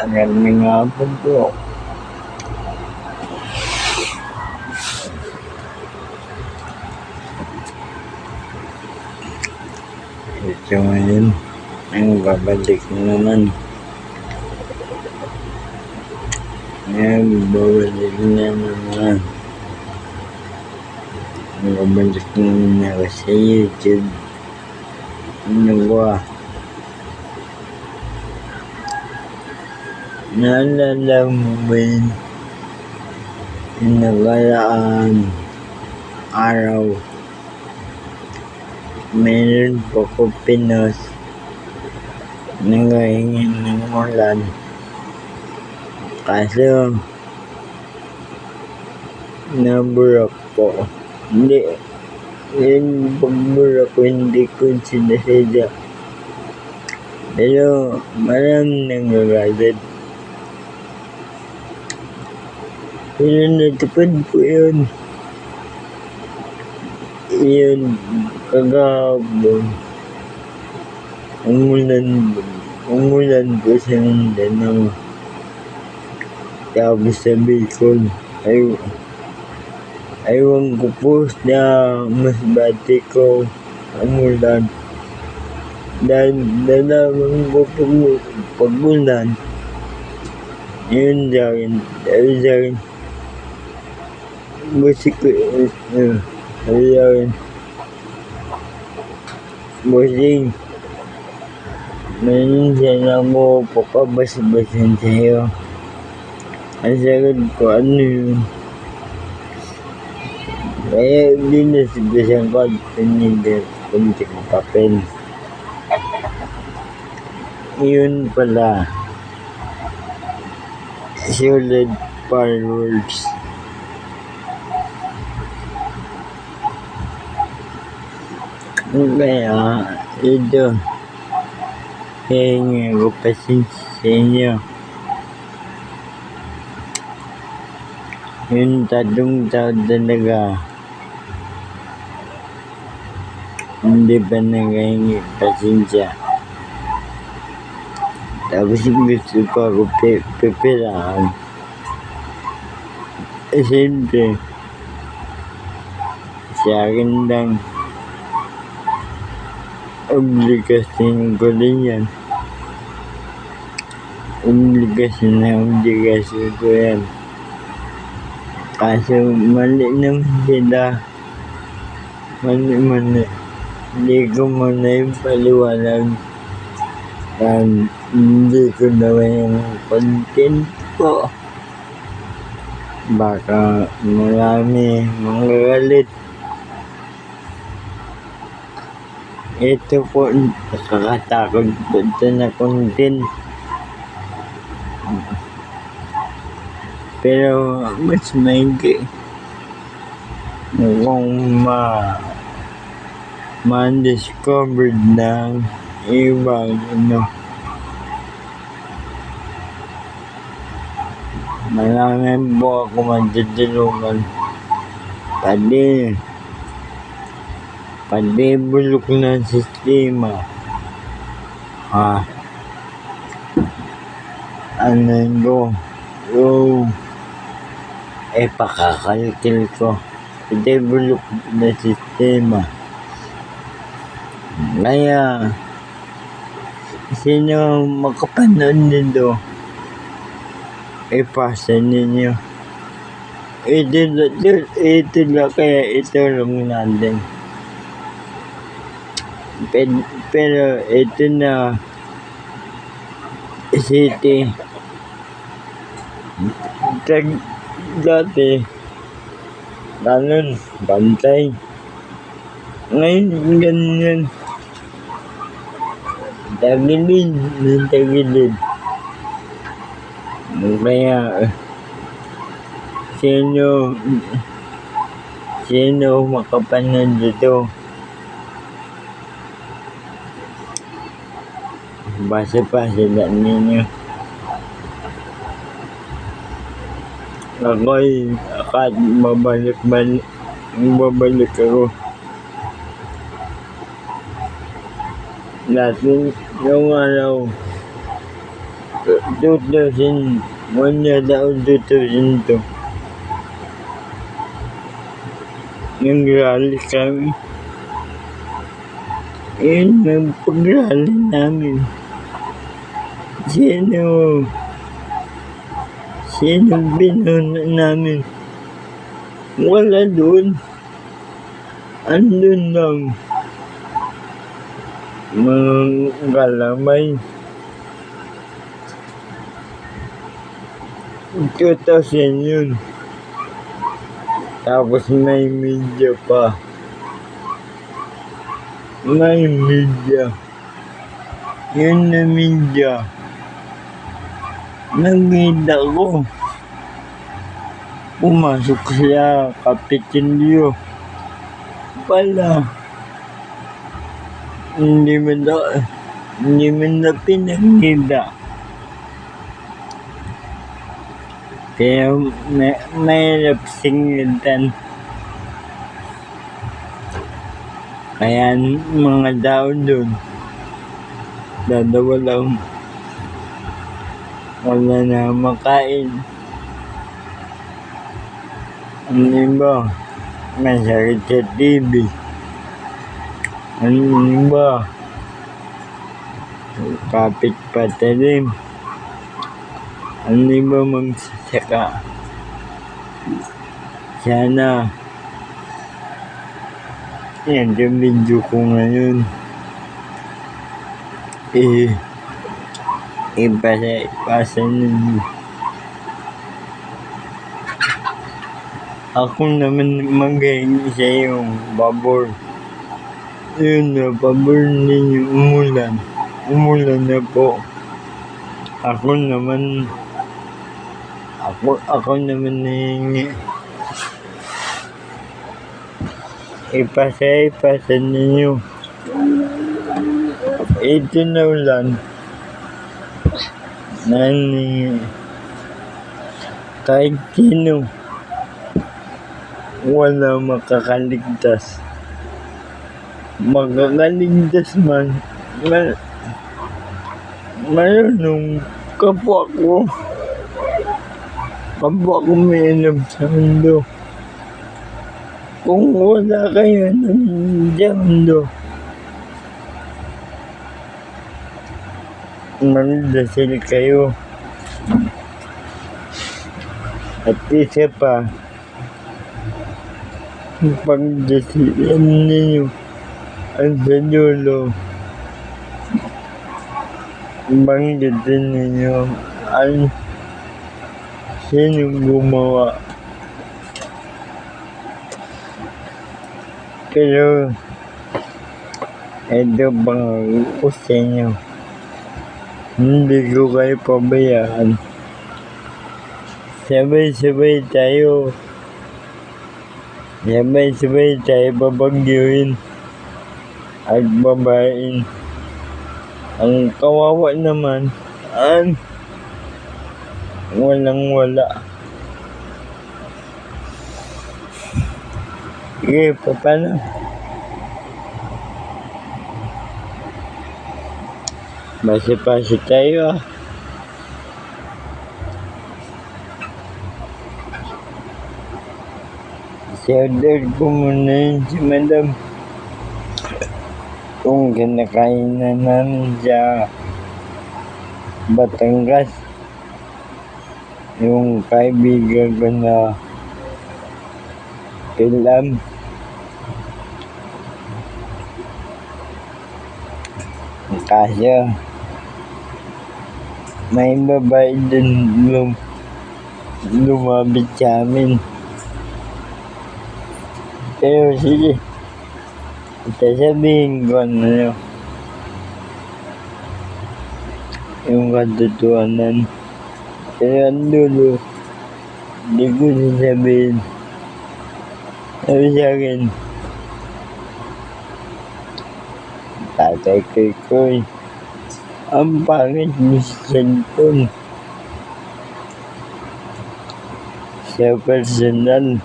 Magandang hapon po. Ito ngayon, ang babalik naman. Babalik na naman. Babalik na ako sa YouTube. Ano ba? Naalala mo ba yun? Yung nakaraan araw, meron po ko pinos nanggahingi ng ulan. Kaso, naburak po. Hindi, yung pagburak ko hindi ko sinasadya. Pero maraming nanggagalit. Pero natupad po yun. Yun, kagahapon. Umulan po sa Mindanao. Tapos sa Bicol. Aywan ko po na mas bati ko umulan. Dahil nalaman ko po pag-ulan. Yun sa akin. Dahil sa akin. Musik ko. Dahil sa akin. Musik. Minsan ako pakabas-basan sa'yo. Ang sagot ko, ano yun? Kaya binasibasan ko at pinigil kunti ng papel. Yun pala. Solid fireworks. Kaya, ito. Hihingi ko pasensya sa inyo. Yung 3 taon talaga. Hindi pa naghihingi pasensya. Tapos gusto pa ako pipirahan. Siyempre, sa akin lang, obligasyon ko rin yan. Obligasyon ko yan. Kaso mali naman sila. Mali. Hindi ko muna yung paliwanag. Hindi ko naman yung content ko. Baka marami manggagalit. Ito po, nakakatakot po ito na content. Pero mas maigi kung ma-discovered ng ibang marami po ako matutulungan. Pati bulok ng sistema. Pakakalkil ko. Pati bulok ng sistema. Kaya, sino makapanood nito? Ipasa ninyo. Ito lang, kaya ito lang natin. Pero ito na city. Dati, ganun, bantay. Ngayon, ganyan. Tagilid. Kaya, sino makapanood dito? Basa pa sila ninyo. Ako'y babalik ako. Dati yung araw Mula taon 2002, nag-rally kami. Yun ang pag-rally namin. Sino binuna namin? Wala doon. Andun lang. Mga kalamay. 2000 yun. Tapos may media pa. May media. Yun na media. Nakita ko. Pumasok siya, Kapitolyo. Pala. Hindi man na pinakita. Kaya mahirap singitan. Kaya mga tao doon, dadawa lang. Wala na makain. Ang iba, masakit sa TV. Ang iba, kapit patalim. Ang iba magsasaka. Sana, yan yung video ko ngayon. Ipasa ninyo. Ako naman magaling sa yung babor. Yun na, babor ninyo umulan. Umulan na po. Ako naman nahingi. Ipasa ninyo. Ito na ulan. Kahit sino, wala makakaligtas. Makakaligtas man. Mayroon kapwa ko may alam sa mundo. Kung wala kayo ng mundo, magdasal kayo. At isa pa, pagdasilan ninyo ang sa dulo, banggitin ninyo ang sinong gumawa. Pero ito bang ko sa inyo, hindi ko kayo pabayaan. Sabay-sabay tayo babagyuhin at babain. Ang kawawa naman ang walang-wala. Sige, paano? Basa-basa tayo ah. Order ko muna yun si Madam. Kung kinakain na namin sa Batangas, yung kaibigan ko na Pilam, kasi may babae din lumapit sa amin. Pero sige, sasabihin ko ano yung katotohanan. Pero ang dulo, hindi ko sasabihin. Sabi sa akin, Tatay Koy, ang pangit mo sa cellphone. Sa personal,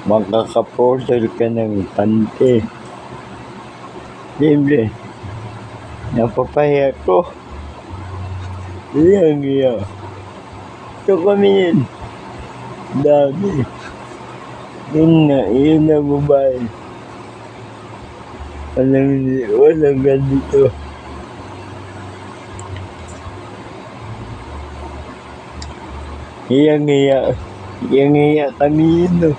makakaportal ka ng pante. Libre. Napapahiya ko. Iya. Ito kami yun. Dami. Yun na babae. Walang ganito. Iyang-iya kami yun, no.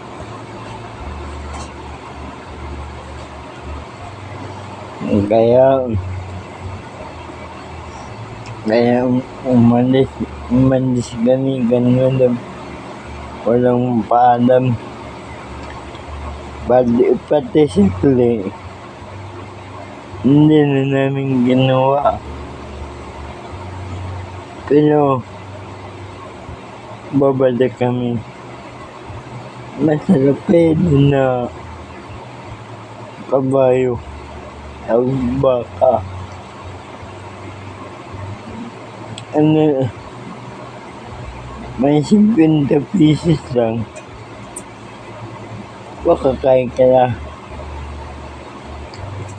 Kaya umalis kami, ganun lang. Walang paalam. Pati simple, hindi na namin ginawa. Pero, babalik kami. Masarap na kabayo. Ang baka. May 50 pieces lang. Makakain ka na.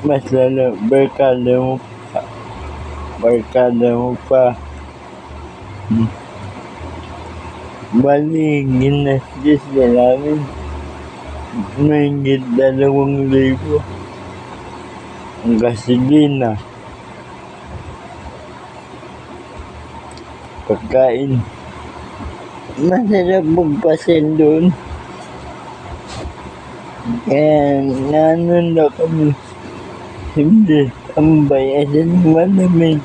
Mas lalo, barkada mo pa. Bali, ginastis na namin. Mahigit 2,000 ang gasolina. Pagkain. Masarap magpasel doon. Kaya nanon na kami. Hindi, tambay. Asan naman namin.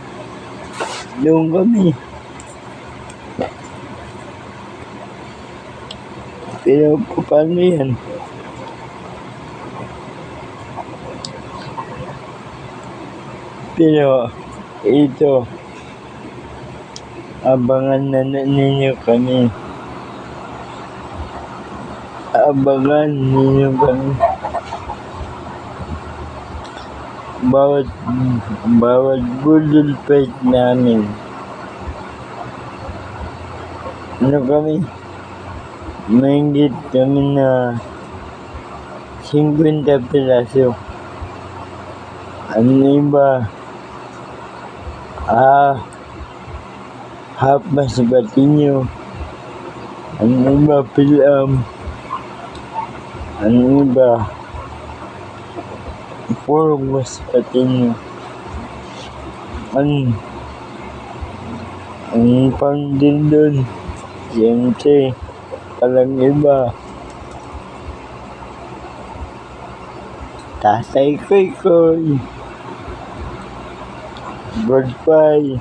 Doon kami. Pero paano yan? Pero ito, abangan na ninyo kami. Abangan ninyo kami. Bawat budol fight namin. Kami? Mahigit kami na 50 piraso. Ano iba? Half Masbate-Ño. Ano iba? Pilam. Ano iba? Puro Masbate-Ño. Ang pandin doon. Siyempre, palang iba. Tatay Koy. Goodbye.